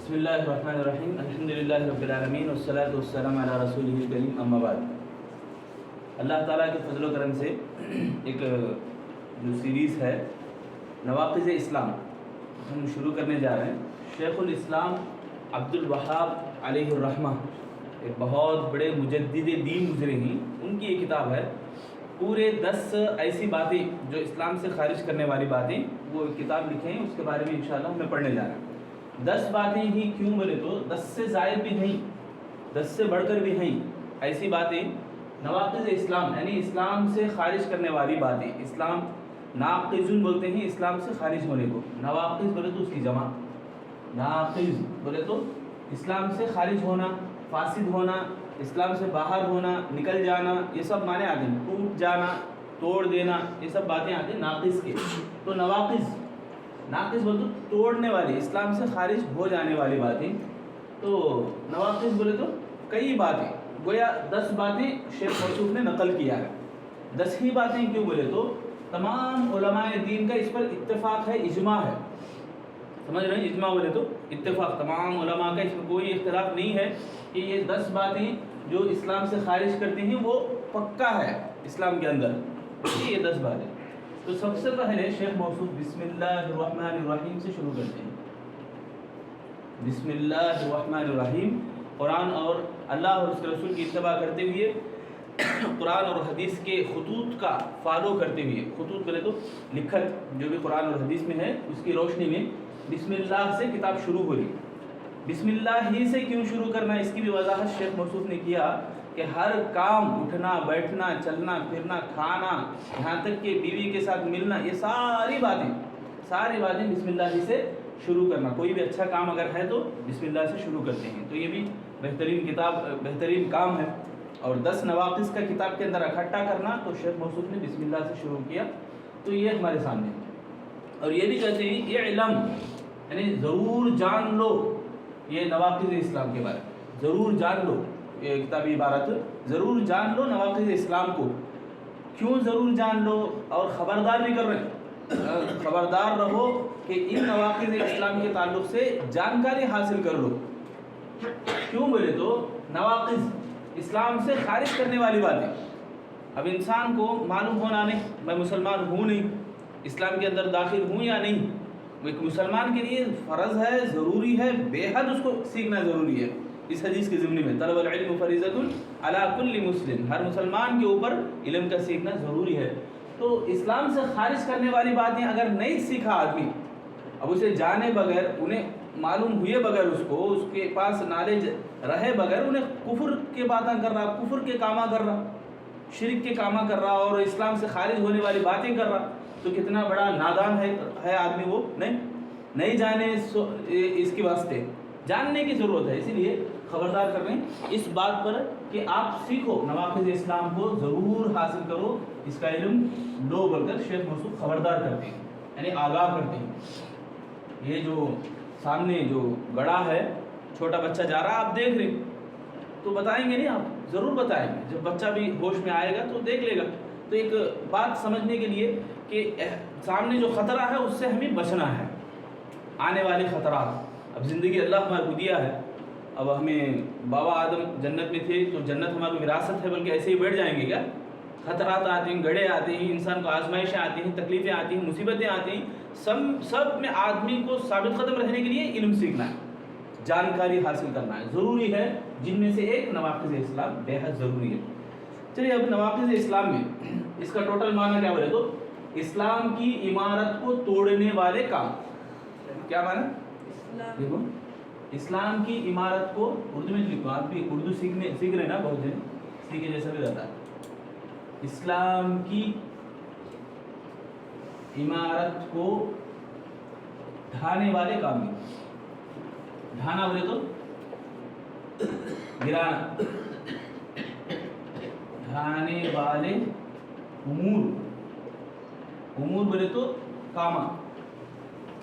بسم اللہ الرحمن الرحیم الحمدللہ رب العالمین والصلاة والسلام علی رسولہ الکریم اما بعد۔ اللہ تعالیٰ کے فضل و کرم سے ایک جو سیریز ہے نواقض اسلام ہم شروع کرنے جا رہے ہیں۔ شیخ الاسلام عبد الوہاب علیہ الرحمہ ایک بہت بڑے مجدد دین گزرے ہیں، ان کی یہ کتاب ہے۔ پورے 10 ایسی باتیں جو اسلام سے خارج کرنے والی باتیں وہ کتاب لکھے ہیں، اس کے بارے میں انشاءاللہ ہمیں پڑھنے جا رہے ہیں۔ 10 باتیں ہی کیوں بولے تو 10 سے زائد بھی نہیں، 10 سے بڑھ کر بھی نہیں، ایسی باتیں نواقض اسلام یعنی اسلام سے خارج کرنے والی باتیں۔ اسلام ناقض بولتے ہیں اسلام سے خارج ہونے کو، نواقض بولے تو اس کی جمع، ناقض بولے تو اسلام سے خارج ہونا، فاسد ہونا، اسلام سے باہر ہونا، نکل جانا، یہ سب معنی آتے ہیں۔ ٹوٹ جانا، توڑ دینا، یہ سب باتیں آتی ہیں ناقض کے۔ تو نواقض بولے تو توڑنے والی، اسلام سے خارج ہو جانے والی باتیں۔ تو نواقض بولے تو کئی باتیں، گویا 10 باتیں شیخ موصوف نے نقل کیا ہے۔ 10 ہی باتیں کیوں بولے تو تمام علماء دین کا اس پر اتفاق ہے، اجماع ہے۔ سمجھ رہے ہیں؟ اجماع بولے تو اتفاق، تمام علماء کا اس میں کوئی اختلاف نہیں ہے کہ یہ 10 باتیں جو اسلام سے خارج کرتے ہیں وہ پکا ہے اسلام کے اندر، یہ 10 باتیں۔ تو سب سے پہلے شیخ موصوف بسم اللہ الرحمن الرحیم سے شروع کرتے ہیں۔ بسم اللہ الرحمن الرحیم، قرآن اور اللہ اور اس کے رسول کی اتباع کرتے ہوئے، قرآن اور حدیث کے خطوط کا فالو کرتے ہوئے، خطوط بولے تو لکھت جو بھی قرآن اور حدیث میں ہے اس کی روشنی میں بسم اللہ سے کتاب شروع ہو رہی۔ بسم اللہ ہی سے کیوں شروع کرنا، اس کی بھی وضاحت شیخ موصوف نے کیا کہ ہر کام، اٹھنا بیٹھنا، چلنا پھرنا، کھانا، یہاں تک کہ بیوی کے ساتھ ملنا، یہ ساری باتیں بسم اللہ ہی سے شروع کرنا۔ کوئی بھی اچھا کام اگر ہے تو بسم اللہ سے شروع کرتے ہیں، تو یہ بھی بہترین کام ہے۔ اور 10 نواقض کا کتاب کے اندر اکٹھا کرنا تو شیخ موصوف نے بسم اللہ سے شروع کیا، تو یہ ہمارے سامنے ہے۔ اور یہ بھی کہتے ہیں یہ علم یعنی ضرور جان لو، یہ نواقض اسلام کے بارے میں ضرور جان لو، یہ کتابی عبارت ضرور جان لو نواقض اسلام کو۔ کیوں ضرور جان لو؟ اور خبردار بھی کر رہے ہیں، خبردار رہو کہ ان نواقض اسلام کے تعلق سے جانکاری حاصل کر لو۔ کیوں بولے تو نواقض اسلام سے خارج کرنے والی باتیں۔ اب انسان کو معلوم ہونا نہیں، میں مسلمان ہوں نہیں، اسلام کے اندر داخل ہوں یا نہیں، ایک مسلمان کے لیے فرض ہے، ضروری ہے، بے حد اس کو سیکھنا ضروری ہے۔ اس حدیث کے ضمن میں طلب العلم فریضۃ علی کل مسلم، ہر مسلمان کے اوپر علم کا سیکھنا ضروری ہے۔ تو اسلام سے خارج کرنے والی باتیں اگر نہیں سیکھا آدمی، اب اسے جانے بغیر، انہیں معلوم ہوئے بغیر، اس کے پاس نالج رہے بغیر، انہیں کفر کے باتیں کر رہا، کفر کے کاماں کر رہا، شرک کے کاماں کر رہا اور اسلام سے خارج ہونے والی باتیں کر رہا، تو کتنا بڑا نادان ہے آدمی وہ۔ نہیں جانے اس کے واسطے جاننے کی ضرورت ہے، اسی لیے خبردار کر رہے ہیں اس بات پر کہ آپ سیکھو، نواقض اسلام کو ضرور حاصل کرو، اس کا علم لو بول کر شیخ موصوف خبردار کرتے ہیں، یعنی آگاہ کرتے ہیں۔ یہ جو سامنے جو بڑا ہے، چھوٹا بچہ جا رہا آپ دیکھ رہے تو بتائیں گے نہیں، آپ ضرور بتائیں گے، جب بچہ بھی ہوش میں آئے گا تو دیکھ لے گا۔ تو ایک بات سمجھنے کے لیے کہ سامنے جو خطرہ ہے اس سے ہمیں بچنا ہے، آنے والے خطرات۔ اب زندگی اللہ ہمارے کو دیا ہے، اب ہمیں بابا آدم جنت میں تھے تو جنت ہماری وراثت ہے، بلکہ ایسے ہی بیٹھ جائیں گے کیا؟ خطرات آتے ہیں، گڑھے آتے ہیں، انسان کو آزمائشیں آتی ہیں، تکلیفیں آتی ہیں، مصیبتیں آتی ہیں، سب میں آدمی کو ثابت قدم رہنے کے لیے علم سیکھنا ہے، جانکاری حاصل کرنا ہے، ضروری ہے۔ جن میں سے ایک نواقض اسلام بے حد ضروری ہے۔ چلیے اب نواقض اسلام میں اس کا ٹوٹل معنی کیا بولے تو اسلام کی عمارت کو توڑنے والے کام۔ کیا معنی؟ دیکھو، اسلام کی عمارت کو اردو میں لکھو، آپ بھی اردو سیکھ رہے ہیں نا، بہت دن سیکھے جیسا بھی رہتا ہے۔ اسلام کی عمارت کو ڈھانے والے کام بھی، ڈھانا بولے تو گرانا، ڈھانے والے امور بولے تو کاما،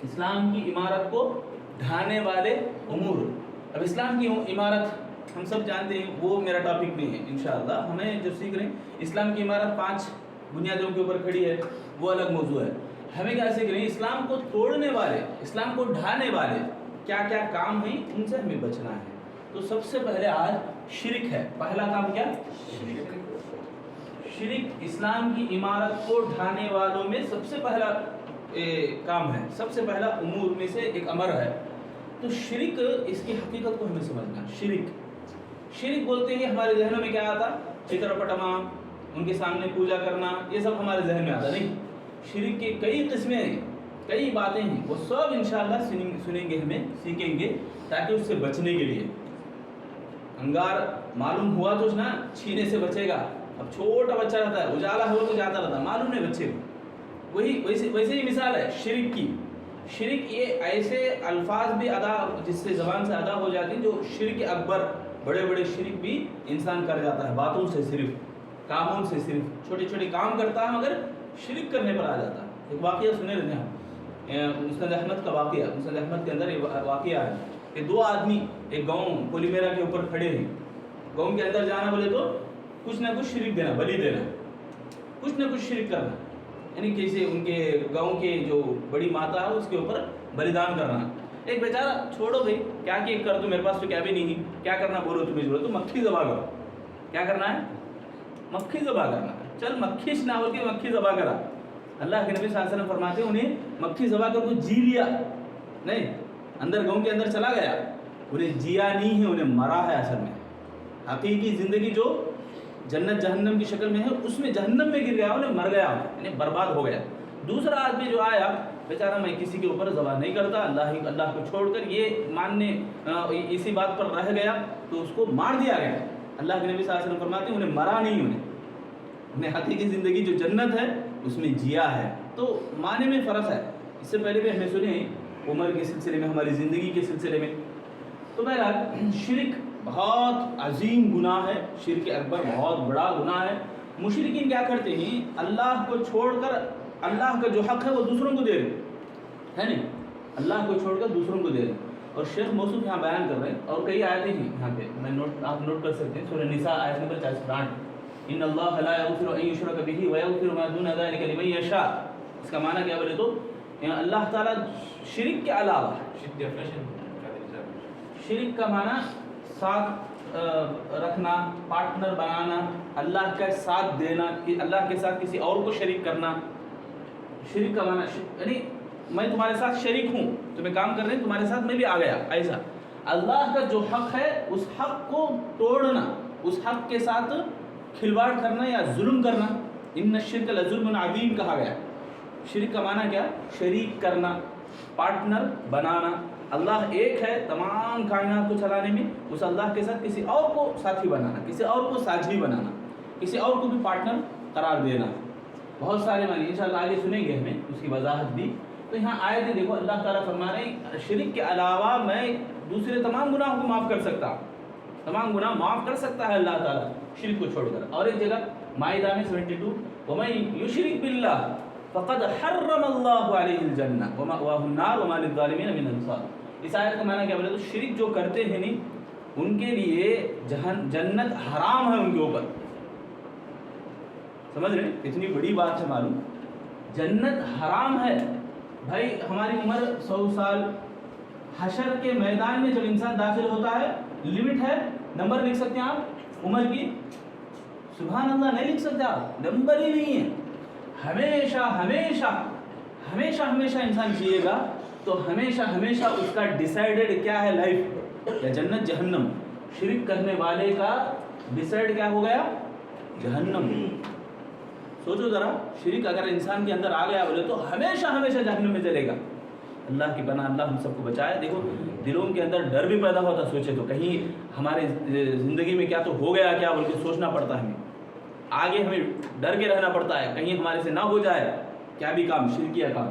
اسلام کی عمارت کو ڈھانے والے امور۔ اب اسلام کی عمارت ہم سب جانتے ہیں، وہ میرا ٹاپک نہیں ہے انشاءاللہ، ہمیں جو سیکھ رہے ہیں اسلام کی عمارت 5 بنیادوں کے اوپر کھڑی ہے، وہ الگ موضوع ہے۔ ہمیں کیا سیکھ رہے ہیں؟ اسلام کو توڑنے والے، اسلام کو ڈھانے والے کیا کیا کام ہیں ان سے ہمیں بچنا ہے. تو سب سے پہلے آج شرک ہے. پہلا کام کیا؟ شرک اسلام کی عمارت کو ڈھانے والوں میں سب سے پہلا کام ہے، سب سے پہلا امور میں سے ایک امر ہے. تو شرک، اس کی حقیقت کو ہمیں سمجھنا. شرک بولتے ہیں ہمارے ذہنوں میں کیا آتا؟ چتر پٹما، ان کے سامنے پوجا کرنا، یہ سب ہمارے ذہن میں آتا نہیں. شرک کے کئی قسمیں ہیں، کئی باتیں ہیں، وہ سب انشاءاللہ سنیں گے، ہمیں سیکھیں گے تاکہ اس سے بچنے کے لیے. انگار معلوم ہوا تو نا چھینے سے بچے گا. اب چھوٹا بچہ رہتا ہے، اجالا ہوا تو جاتا رہتا ہے، معلوم نہیں بچے کو. ویسے ہی مثال ہے شرک کی. شرک یہ ایسے الفاظ بھی ادا جس سے زبان سے ادا ہو جاتی ہیں جو شرک اکبر، بڑے بڑے شرک بھی انسان کر جاتا ہے. باتوں سے صرف، کاموں سے صرف، چھوٹے چھوٹے کام کرتا ہے مگر شرک کرنے پر آ جاتا ہے. ایک واقعہ سنے رہتے ہیں، مسند احمد کا واقعہ. مسند احمد کے اندر ایک واقعہ ہے کہ دو آدمی ایک گاؤں پولیمیرا کے اوپر کھڑے ہیں. گاؤں کے اندر جانا بولے تو کچھ نہ کچھ شرک دینا، بلی دینا، کچھ نہ کچھ شرک کرنا. یعنی کیسے ان کے گاؤں کے جو بڑی ماتا ہے اس کے اوپر بلیدان کرنا. ایک بیچارہ، چھوڑو بھائی کیا کہ کر دو، میرے پاس تو کیا بھی نہیں، کیا کرنا بولو تمہیں ضرورت تو مکھی ذبح کرو. کیا کرنا ہے؟ مکھی ذبح کرنا. چل مکھی نہ ہو کے مکھی ذبح کرا. اللہ کے نبی صلی اللہ علیہ وسلم فرماتے ہیں انہیں مکھی ذبح کر کو جی لیا نہیں، اندر گاؤں کے اندر چلا گیا. انہیں جیا نہیں ہے، انہیں مرا ہے. اصل میں حقیقی زندگی جو جنت جہنم کی شکل میں ہے، اس میں جہنم میں گر گیا، انہیں مر گیا، یعنی برباد ہو گیا. دوسرا آدمی جو آیا بیچارہ، میں کسی کے اوپر ذبح نہیں کرتا، اللہ کو چھوڑ کر یہ ماننے اسی بات پر رہ گیا تو اس کو مار دیا گیا. اللہ کے نبی صلی اللہ علیہ وسلم فرماتے ہیں انہیں مرا نہیں، انہیں حقیقی زندگی جو جنت ہے اس میں جیا ہے. تو معنی میں فرق ہے. اس سے پہلے بھی ہمیں سنیں عمر کے سلسلے میں، ہماری زندگی کے سلسلے میں. تو بہرحال شرک بہت عظیم گناہ ہے. شرک اکبر بہت بڑا گناہ ہے. مشرکین کیا کرتے ہیں؟ اللہ کو چھوڑ کر اللہ کا جو حق ہے وہ دوسروں کو دے رہے ہے نہیں، اللہ کو چھوڑ کر دوسروں کو دے رہے. اور شیخ موصوف یہاں بیان کر رہے ہیں، اور کئی آیتیں ہیں یہاں پہ، آپ نوٹ کر سکتے ہیں. سورہ نساء آیت نمبر 48، ان اللہ لا یغفر ان یشرک بہ ویغفر ما دون ذلک لمن یشاء. اس کا معنی کیا بولے تو اللہ تعالیٰ شرک کے علاوہ، شرک کا معنی ساتھ رکھنا، پارٹنر بنانا، اللہ کا ساتھ دینا، اللہ کے ساتھ کسی اور کو شریک کرنا. شرک کا معنی یعنی میں تمہارے ساتھ شریک ہوں، تمہیں کام کر رہے ہیں، تمہارے ساتھ میں بھی آ گیا. ایسا اللہ کا جو حق ہے اس حق کو توڑنا، اس حق کے ساتھ کھلواڑ کرنا یا ظلم کرنا. ان الشرک لظلم عظیم کہا گیا. شرک کا معنی کیا؟ شریک کرنا، پارٹنر بنانا. اللہ ایک ہے تمام کائنات کو چلانے میں، اس اللہ کے ساتھ کسی اور کو ساتھی بنانا، کسی اور کو ساجھی بنانا، کسی اور کو بھی پارٹنر قرار دینا. بہت سارے معنی انشاءاللہ آگے سنیں گے ہمیں اس کی وضاحت بھی. تو یہاں آیتیں دیکھو، اللہ تعالیٰ فرما رہے ہیں شرک کے علاوہ میں دوسرے تمام گناہوں کو معاف کر سکتا ہوں. تمام گناہ معاف کر سکتا ہے اللہ تعالیٰ شرک کو چھوڑ کر. اور ایک جگہ مائدہ میں 72، وَمَن يُشْرِكْ بِاللَّهِ فَقَدْ حَرَّمَ اللَّهُ عَلَيْهِ الْجَنَّةَ وَمَأْوَاهُ النَّارُ وَمَا لِلظَّالِمِينَ مِنْ أَنصَارٍ. اس آیت کا معنی کیا بولے تو شرک جو کرتے ہیں نہیں ان کے لیے جنت حرام ہے ان کے اوپر. سمجھ رہے ہیں اتنی بڑی بات ہے. معلوم جنت حرام ہے. بھائی ہماری عمر 100 سال. حشر کے میدان میں جب انسان داخل ہوتا ہے لمٹ ہے، نمبر لکھ سکتے ہیں آپ عمر کی؟ سبحان اللہ نہیں لکھ سکتے آپ، نمبر ہی نہیں ہے. ہمیشہ ہمیشہ ہمیشہ ہمیشہ انسان جیے گا تو ہمیشہ ہمیشہ اس کا ڈیسائیڈڈ کیا ہے لائف، یا جنت جہنم. شرک کرنے والے کا ڈیسائیڈ کیا ہو گیا؟ جہنم. سوچو ذرا، شرک اگر انسان کے اندر آ گیا بولے تو ہمیشہ ہمیشہ جہنم میں چلے گا. اللہ کی پناہ، اللہ ہم سب کو بچائے. دیکھو دلوں کے اندر ڈر بھی پیدا ہوتا، سوچے تو کہیں ہمارے زندگی میں کیا تو ہو گیا کیا بول کے سوچنا پڑتا ہے. ہمیں آگے ہمیں ڈر کے رہنا پڑتا ہے کہیں ہمارے سے نہ ہو جائے کیا بھی کام، شرکیہ کام.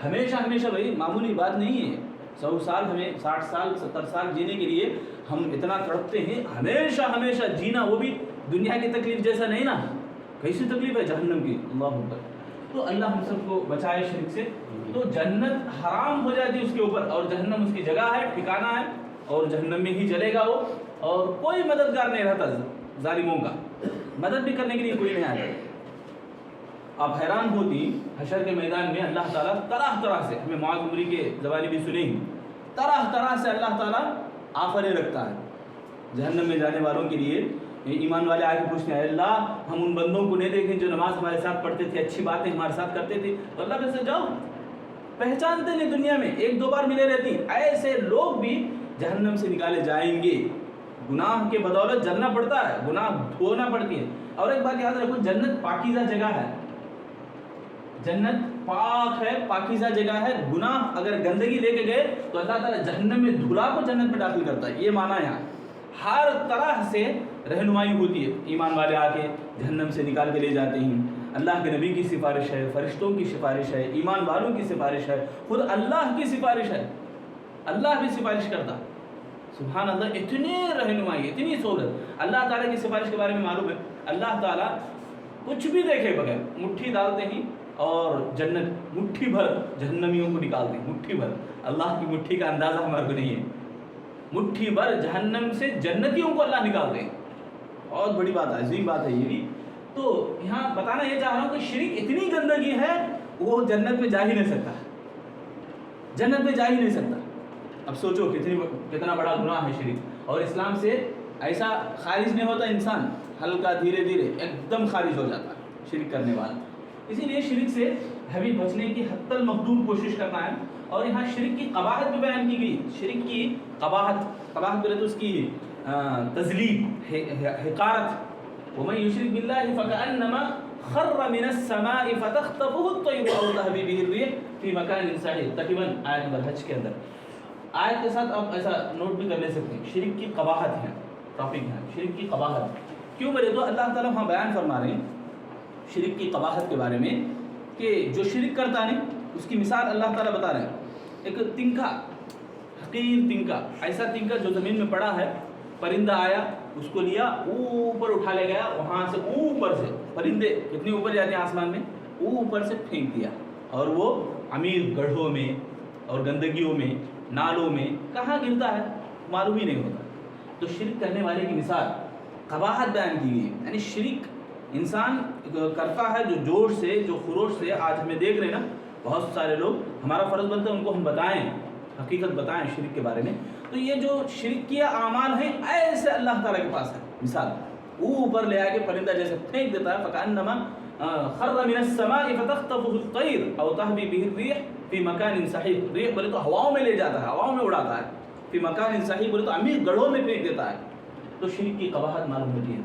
ہمیشہ ہمیشہ بھائی معمولی بات نہیں ہے. 100 سال ہمیں 60 سال 70 سال جینے کے لیے ہم اتنا تڑپتے ہیں. ہمیشہ ہمیشہ جینا، وہ بھی دنیا کی تکلیف جیسا نہیں نا، کیسی تکلیف ہے جہنم کی. اللہ اکبر. تو اللہ ہم سب کو بچائے شرک سے. تو جنت حرام ہو جاتی اس کے اوپر، اور جہنم اس کی جگہ ہے، ٹھکانہ ہے، اور جہنم میں ہی جلے گا وہ. اور کوئی مددگار نہیں رہتا ظالموں کا، مدد بھی کرنے کے لیے کوئی نہیں آتا. آپ حیران ہوتی حشر کے میدان میں اللہ تعالیٰ طرح طرح سے، ہمیں معاذ عمری کے زبانی بھی سنیں طرح طرح سے اللہ تعالیٰ آفریں رکھتا ہے جہنم میں جانے والوں کے لیے۔ ایمان والے آگے پوچھتے ہیں اللہ ہم ان بندوں کو نہیں دیکھیں جو نماز ہمارے ساتھ پڑھتے تھے، اچھی باتیں ہمارے ساتھ کرتے تھے، تو اللہ کہتے جاؤ، پہچانتے نہیں دنیا میں، ایک دو بار ملے رہتی، ایسے لوگ بھی جہنم سے نکالے جائیں گے۔ گناہ کے بدولت جلنا پڑتا ہے، گناہ دھونا پڑتی ہے۔ اور ایک بات یاد رکھو، جنت پاکیزہ جگہ ہے، جنت پاک ہے، پاکیزہ جگہ ہے۔ گناہ اگر گندگی لے کے گئے تو اللہ تعالیٰ جہنم میں دھلا کو جنت میں داخل کرتا ہے، یہ معنی یہاں۔ ہر طرح سے رہنمائی ہوتی ہے، ایمان والے آ کے جہنم سے نکال کے لے جاتے ہیں۔ اللہ کے نبی کی سفارش ہے، فرشتوں کی سفارش ہے، ایمان والوں کی سفارش ہے، خود اللہ کی سفارش ہے، اللہ بھی سفارش کرتا۔ سبحان اللہ، اتنی رہنمائی، اتنی سہولت۔ اللہ تعالیٰ کی سفارش کے بارے میں معلوم ہے، اللہ تعالیٰ کچھ بھی دیکھے بغیر مٹھی ڈالتے ہیں اور جنت مٹھی بھر جہنمیوں کو نکالتے ہیں، مٹھی بھر۔ اللہ کی مٹھی کا اندازہ ہمارے کو نہیں ہے، مٹھی بھر جہنم سے جنتیوں کو اللہ نکالتے ہیں۔ بہت بڑی بات ہے، عظیم بات ہے یہ بھی۔ تو یہاں بتانا یہ چاہ رہا ہوں کہ شرک اتنی گندگی ہے وہ جنت میں جا ہی نہیں سکتا، جنت میں جا ہی نہیں سکتا۔ اب سوچو کتنا بڑا گناہ ہے شرک، اور اسلام سے ایسا خارج نہیں ہوتا انسان، ہلکا دھیرے دھیرے ایک دم خارج ہو جاتا ہے شرک کرنے والا۔ اسی لیے شرک سے ہمیں بچنے کی حتی المقدور کوشش کرنا ہے۔ اور یہاں شرک کی قباحت بھی بیان کی گئی، شرک کی قباحت بولے تو اس کی تذلیل، حقارت۔ ومن یشرک باللہ فکأنما خر من السماء فتخطفه الطیر او تهوی به الريح فی مکان سحیق، تقریباً آیت نمبر حج کے اندر۔ آیت کے ساتھ آپ ایسا نوٹ بھی کر لے سکتے ہیں، شرک کی قباحت ہے ٹاپک ہے، شرک کی قباحت۔ کیوں بولے تو اللہ تعالیٰ وہاں بیان فرما رہے ہیں شرک کی قباحت کے بارے میں، کہ جو شرک کرتا نہیں اس کی مثال اللہ تعالیٰ بتا رہے ہیں۔ ایک تنکا، حقیر تنکا، ایسا تنکا جو زمین میں پڑا ہے، پرندہ آیا اس کو لیا اوپر اٹھا لے گیا، وہاں سے اوپر سے، پرندے کتنے اوپر جاتے ہیں آسمان میں، اوپر سے پھینک دیا، اور وہ عمیق گڑھوں میں اور گندگیوں میں، نالوں میں کہاں گرتا ہے معلوم ہی نہیں ہوتا۔ تو شرک کرنے والے کی مثال قباحت بیان کی گئی، یعنی شرک انسان کرتا ہے جو جوش سے، جو خروش سے۔ آج ہمیں دیکھ رہے ہیں نا بہت سارے لوگ، ہمارا فرض بنتا ہے ان کو ہم بتائیں، حقیقت بتائیں شرک کے بارے میں۔ تو یہ جو شرک کیا اعمال ہیں ایسے اللہ تعالیٰ کے پاس ہے مثال، اوپر لے آ کے پرندہ جیسے پھینک دیتا ہے، فکأنما خر من السماء فتخطفه الطیر او تهوی به الريح فی مکان سحیق۔ ریح بولے تو ہواؤں میں لے جاتا ہے، ہواؤں میں اڑاتا ہے، فی مکان سحیق بولے تو عمیق گڑھوں میں پھینک دیتا ہے۔ تو شرک کی قباحت معلوم ہوتی ہے۔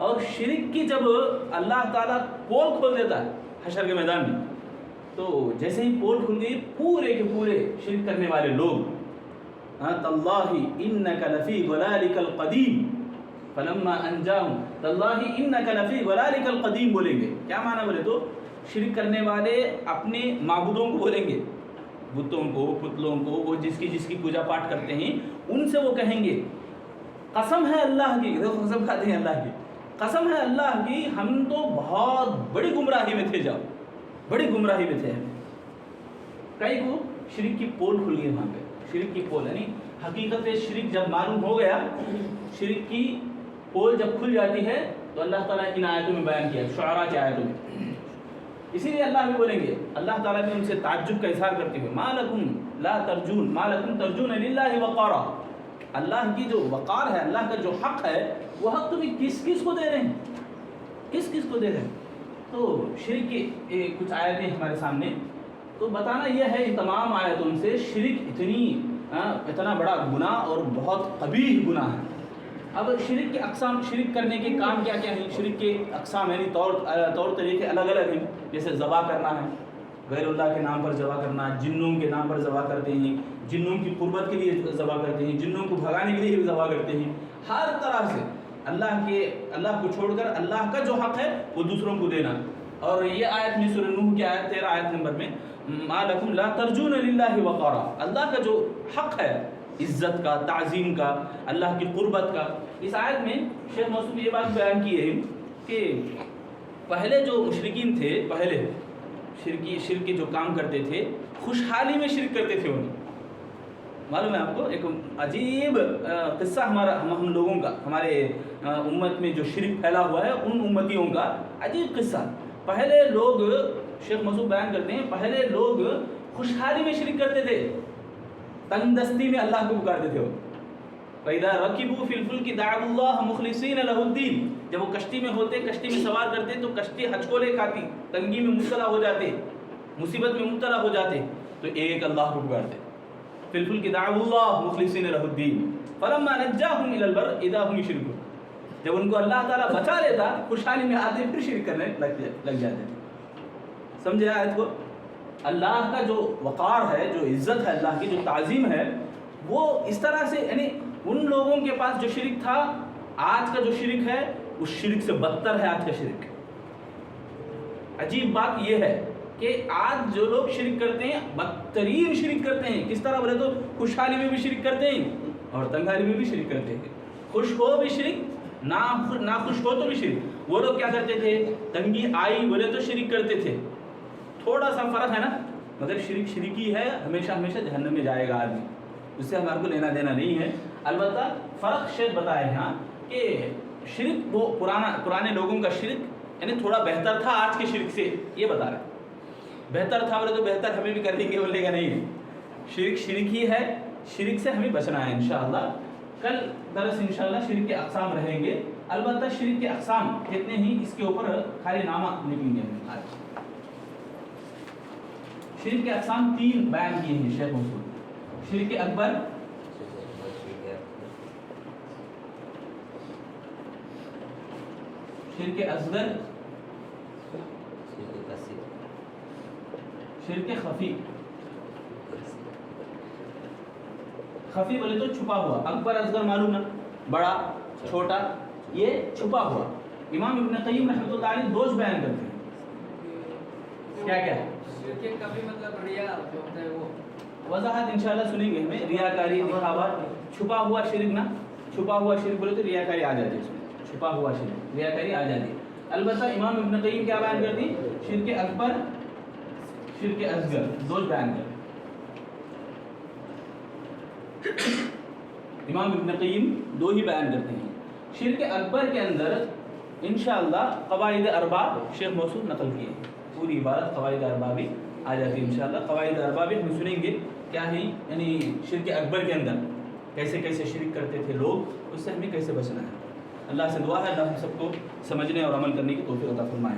اور شرک کی جب اللہ تعالیٰ پول کھول دیتا ہے حشر کے میدان میں، تو جیسے ہی پول کھل گئی پورے کے پورے شرک کرنے والے لوگ تاللہ انک لفی ضلالک القدیم فلما انجاہم، تاللہ انک لفی ضلالک القدیم بولیں گے۔ کیا معنی بولے تو شرک کرنے والے اپنے معبودوں کو بولیں گے، بتوں کو، پتلوں کو، وہ جس کی پوجا پاٹ کرتے ہیں ان سے وہ کہیں گے قسم ہے اللہ کی، قسم کھاتے ہیں اللہ کی، قسم ہے اللہ کی ہم تو بہت بڑی گمراہی میں تھے، جاؤ بڑی گمراہی میں تھے۔ کئی کو شرک کی پول کھل گئی وہاں پہ، شرک کی پول، یعنی حقیقت شرک جب معلوم ہو گیا، شرک کی پول جب کھل جاتی ہے تو اللہ تعالیٰ ان آیتوں میں بیان کیا، شعراء کی آیتوں میں۔ اسی لیے اللہ بھی بولیں گے، اللہ تعالیٰ بھی ان سے تعجب کا اظہار کرتے ہوئے ما لکم لا ترجون، ما لکم ترجون للہ وقارا، اللہ کی جو وقار ہے، اللہ کا جو حق ہے، وہ حق تمہیں کس کس کو دے رہے ہیں، کس کس کو دے رہے ہیں۔ تو شرک کی کچھ آیتیں ہمارے سامنے، تو بتانا یہ ہے ان تمام آیتوں سے شرک اتنا بڑا گناہ اور بہت قبیح گناہ ہے۔ اب شرک کی اقسام، شرک کرنے کے کام کیا کیا ہیں، شرک کے اقسام یعنی طور طریقے الگ الگ ہیں، جیسے ذبح کرنا ہے، غیر اللہ کے نام پر ذبح کرنا، جنوں کے نام پر ذبح کرتے ہیں، جنوں کی قربت کے لیے ذبح کرتے ہیں، جنوں کو بھگانے کے لیے بھی ذبح کرتے ہیں، ہر طرح سے اللہ کو چھوڑ کر اللہ کا جو حق ہے وہ دوسروں کو دینا۔ اور یہ آیت میں سورہ نوح کی آیت 13 آیت نمبر میں ما لکم لا ترجون للہ وقارا، اللہ کا جو حق ہے عزت کا، تعظیم کا، اللہ کی قربت کا۔ اس آیت میں شیخ موصوف یہ بات بیان کی ہے کہ پہلے جو مشرکین تھے، پہلے شرک کے جو کام کرتے تھے، خوشحالی میں شرک کرتے تھے۔ انہیں معلوم ہے آپ کو ایک عجیب قصہ ہم لوگوں کا، ہمارے امت میں جو شرک پھیلا ہوا ہے ان امتیوں کا عجیب قصہ۔ پہلے لوگ، شیخ موصوف بیان کرتے ہیں، پہلے لوگ خوشحالی میں شرک کرتے تھے، تنگ دستی میں اللہ کو پکارتے تھے وہ. فَإِذَا رَكِبُوا فِي الْفُلْكِ دَعَوُا اللَّهَ مُخْلِصِينَ لَهُ الدِّينَ. جب وہ کشتی میں ہوتے, کشتی میں سوار کرتے تو کشتی ہچکولے کھاتی, تنگی میں مبتلا ہو جاتے, مصیبت میں مبتلا ہو جاتے تو ایک اللہ کو پکارتے. فِي الْفُلْكِ دَعَوُا اللَّهَ مُخْلِصِينَ لَهُ الدِّينَ فَلَمَّا نَجَّاهُمْ إِلَى الْبَرِّ إِذَا هُمْ يُشْرِكُونَ. جب ان کو اللہ تعالیٰ بچا لیتا, خوشحالی میں آتے, پھر شرک کرنے لگ جاتے تھے. سمجھے آیت کو؟ اللہ کا جو وقار ہے, جو عزت ہے, اللہ کی جو تعظیم ہے, وہ اس طرح سے, یعنی ان لوگوں کے پاس جو شرک تھا, آج کا جو شرک ہے اس شرک سے بدتر ہے آج کا شرک. عجیب بات یہ ہے کہ آج جو لوگ شرک کرتے ہیں بدترین شرک کرتے ہیں. کس طرح بولے تو خوشحالی میں بھی شرک کرتے ہیں اور تنگحالی میں بھی شرک کرتے ہیں. خوش ہو بھی شرک, نہ خوش ہو تو بھی شرک. وہ لوگ کیا کرتے تھے, تنگی آئی بولے تو شرک کرتے تھے. تھوڑا سا فرق ہے نا, مگر شرک شرکی ہے, ہمیشہ ہمیشہ جہنم میں جائے گا آدمی, اس سے ہمارے کو لینا دینا نہیں ہے. البتہ فرق شاید بتائے یہاں کہ شرک وہ پرانے لوگوں کا شرک یعنی تھوڑا بہتر تھا آج کے شرک سے, یہ بتا رہے. بہتر تھا بولے تو بہتر ہمیں بھی کر دیں گے بولے گا نہیں. شرک شرک ہی ہے, شرک سے ہمیں بچنا ہے انشاءاللہ. کل درس انشاءاللہ شرک کے اقسام رہیں گے. البتہ شرک کے اقسام کتنے ہی اس کے اوپر خالی نامہ لکھیں گے آج. شرک کے اقسام 3 بیان کیے ہیں شیخ منصور. شرک اکبر, شرک اصغر, شرک خفی. خفی بولے تو چھپا ہوا, اکبر اصغر معلوم نا, بڑا چھوٹا, یہ چھپا ہوا. امام ابن قیم رحمۃ اللہ علیہ دوش بیان کرتے ہیں. کیا کیا مطلب ریا جو ہوتا ہے وہ وضاحت انشاءاللہ سنیں گے ہمیں. ریاکاری, دکھاوا, چھپا ہوا شرک نا, چھپا ہوا شرک بولے تو ریاکاری آ جاتی ہے اس میں. چھپا ہوا شرک, ریاکاری آ جاتی ہے. البتہ امام ابن قیم کیا بیان کرتی, شرک اکبر, شرک اصغر, دوش بیان کرتے. امام ابن قیم دو ہی بیان کرتے ہیں. شرک اکبر کے اندر انشاءاللہ قواعد اربع شیخ موصوف نقل کیے ہیں. پوری عبارت قواعد اربع بھی آ جاتی ہے انشاءاللہ. قواعد اربع بھی ہم سنیں گے کیا ہے, یعنی شرک اکبر کے اندر کیسے کیسے شرک کرتے تھے لوگ, اس سے ہمیں کیسے بچنا ہے. اللہ سے دعا ہے اللہ ہم سب کو سمجھنے اور عمل کرنے کی توفیق عطا فرمائے.